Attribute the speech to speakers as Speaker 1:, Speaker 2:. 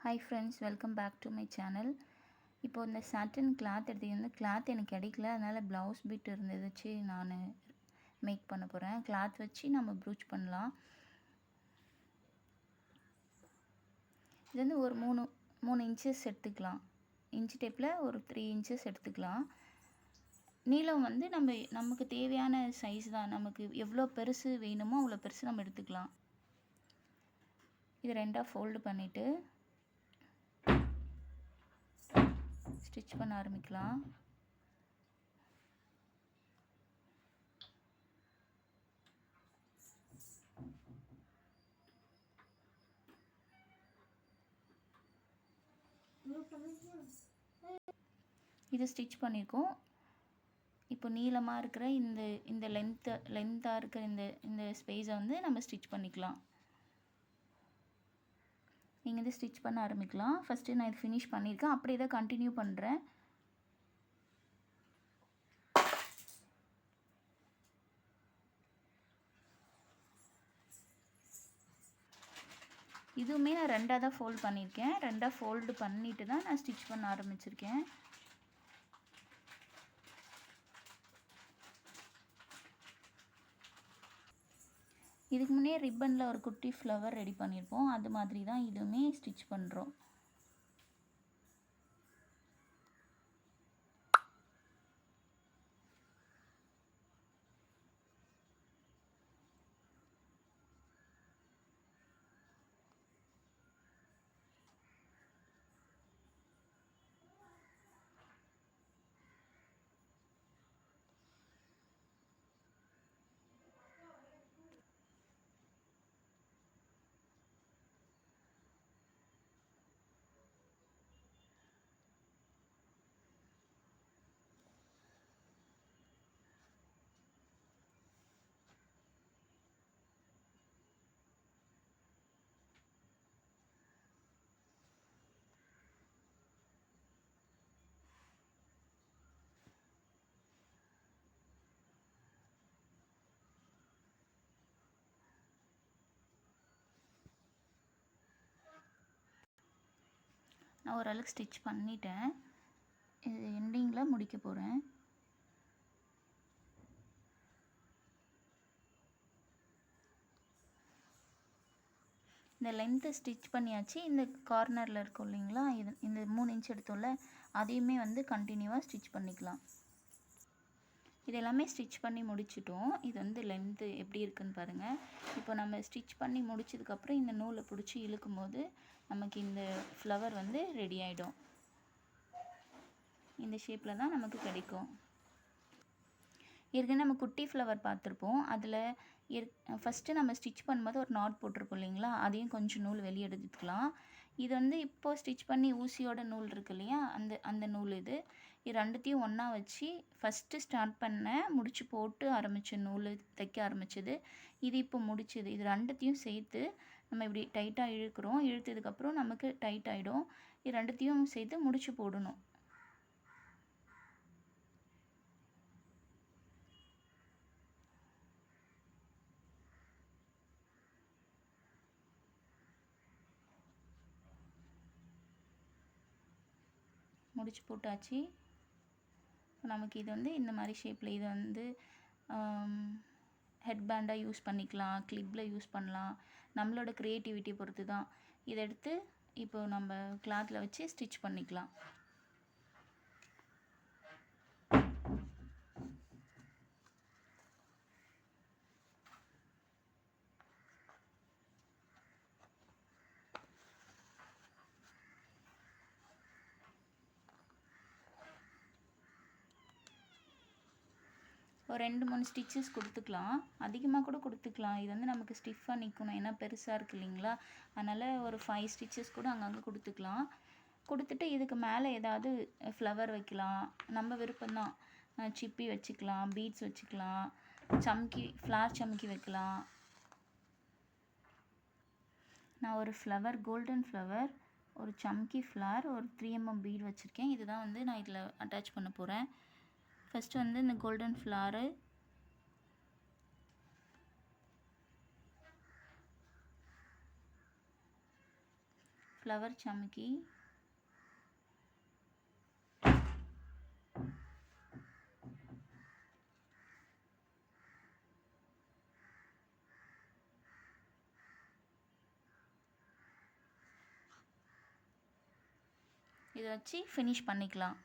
Speaker 1: Hi friends, welcome back to my channel. இப்போ இந்த satin cloth எடுத்து கிளாத் எனக்கு கிடைக்கல, அதனால் ப்ளவுஸ் பிட் இருந்ததுச்சு நான் மேக் பண்ண போகிறேன். கிளாத் வச்சு நம்ம ப்ரூச் பண்ணலாம். இது வந்து ஒரு மூணு இன்ச்சஸ் எடுத்துக்கலாம். இன்ச் டேப்பில் ஒரு 3 இன்ச்சஸ் எடுத்துக்கலாம். நீளம் வந்து நமக்கு தேவையான சைஸ் தான். நமக்கு எவ்வளோ பெருசு வேணுமோ அவ்வளோ பெருசு நம்ம எடுத்துக்கலாம். இது ரெண்டாக ஃபோல்டு பண்ணிவிட்டு ஸ்டிச் பண்ண ஆரம்பிக்கலாம். இது ஸ்டிச் பண்ணியிருக்கோம். இப்போ நீளமாக இருக்கிற இந்த லென்த்தாக இருக்கிற இந்த ஸ்பேஸை வந்து நம்ம ஸ்டிச் பண்ணிக்கலாம். நீங்கள் வந்து ஸ்டிச் பண்ண ஆரம்பிக்கலாம். ஃபஸ்ட்டு நான் இது ஃபினிஷ் பண்ணியிருக்கேன், அப்படியே தான் கண்டினியூ பண்ணுறேன். இதுவுமே நான் ரெண்டாக தான் ஃபோல்ட் பண்ணியிருக்கேன். ரெண்டாக ஃபோல்டு பண்ணிட்டு தான் நான் ஸ்டிச் பண்ண ஆரம்பிச்சிருக்கேன். இதுக்கு முன்னே ரிப்பனில் ஒரு குட்டி ஃப்ளவர் ரெடி பண்ணியிருப்போம். அது மாதிரி தான் இதுவுமே ஸ்டிச் பண்ணுறோம். நான் ஓரளவுக்கு ஸ்டிச் பண்ணிட்டேன். இது எண்டிங்கில் முடிக்க போகிறேன். இந்த லென்த்தை ஸ்டிச் பண்ணியாச்சு. இந்த கார்னரில் இருக்கும் இல்லைங்களா, இந்த 3 இன்ச் எடுத்தோம்ல, அதையுமே வந்து கண்டினியூவாக ஸ்டிச் பண்ணிக்கலாம். இது எல்லாமே ஸ்டிச் பண்ணி முடிச்சிட்டோம். இது வந்து லென்த்து எப்படி இருக்குன்னு பாருங்கள். இப்போ நம்ம ஸ்டிச் பண்ணி முடிச்சதுக்கப்புறம் இந்த நூலை பிடிச்சி இழுக்கும் போது நமக்கு இந்த ஃப்ளவர் வந்து ரெடி ஆகிடும். இந்த ஷேப்பில் தான் நமக்கு கிடைக்கும். ஏற்கனவே நம்ம குட்டி ஃப்ளவர் பார்த்துருப்போம். அதில் ஃபஸ்ட்டு நம்ம ஸ்டிச் பண்ணும்போது ஒரு நாட் போட்டிருப்போம் இல்லைங்களா, அதையும் கொஞ்சம் நூல் வெளியே எடுத்துக்கலாம். இது வந்து இப்போது ஸ்டிச் பண்ணி ஊசியோட நூல் இருக்கு இல்லையா, அந்த நூல் இது ரெண்டுத்தையும் ஒன்றா வச்சு ஃபஸ்ட்டு ஸ்டார்ட் பண்ண முடிச்சு போட்டு ஆரம்பித்த நூல் தைக்க ஆரம்பித்தது. இது இப்போ முடிச்சது. இது ரெண்டுத்தையும் சேர்த்து நம்ம இப்படி டைட்டாக இழுக்கிறோம். இழுத்ததுக்கப்புறம் நமக்கு டைட் ஆகிடும். இது ரெண்டுத்தையும் சேர்த்து முடிச்சு போடணும். முடிச்சு போட்டாச்சு. நமக்கு இது வந்து இந்த மாதிரி ஷேப்பில் இது வந்து ஹெட் பேண்டாக யூஸ் பண்ணிக்கலாம், கிளிப்பில் யூஸ் பண்ணலாம். நம்மளோட க்ரியேட்டிவிட்டி பொறுத்து தான். இதை எடுத்து இப்போ நம்ம கிளாத்தில் வச்சு ஸ்டிச் பண்ணிக்கலாம். ஒரு 2-3 ஸ்டிச்சஸ் கொடுத்துக்கலாம், அதிகமாக கூட கொடுத்துக்கலாம். இது வந்து நமக்கு ஸ்டிஃபாக நிற்கணும், ஏன்னா பெருசாக இருக்குது இல்லைங்களா, அதனால் ஒரு 5 ஸ்டிச்சஸ் கூட அங்கங்கே கொடுத்துக்கலாம். கொடுத்துட்டு இதுக்கு மேலே ஏதாவது ஃப்ளவர் வைக்கலாம், நம்ம விருப்பம்தான். சிப்பி வச்சுக்கலாம், பீட்ஸ் வச்சுக்கலாம், ஃப்ளார் சம்கி வைக்கலாம். நான் ஒரு ஃப்ளவர், கோல்டன் ஃப்ளவர், ஒரு சம்கி ஃப்ளார், ஒரு 3mm பீட் வச்சுருக்கேன். இதுதான் வந்து நான் இதில் அட்டாச் பண்ண போகிறேன். ஃபஸ்ட்டு வந்து இந்த கோல்டன் ஃப்ளாரு ஃப்ளவர் சமுக்கி, இதை வச்சு ஃபினிஷ் பண்ணிக்கலாம்.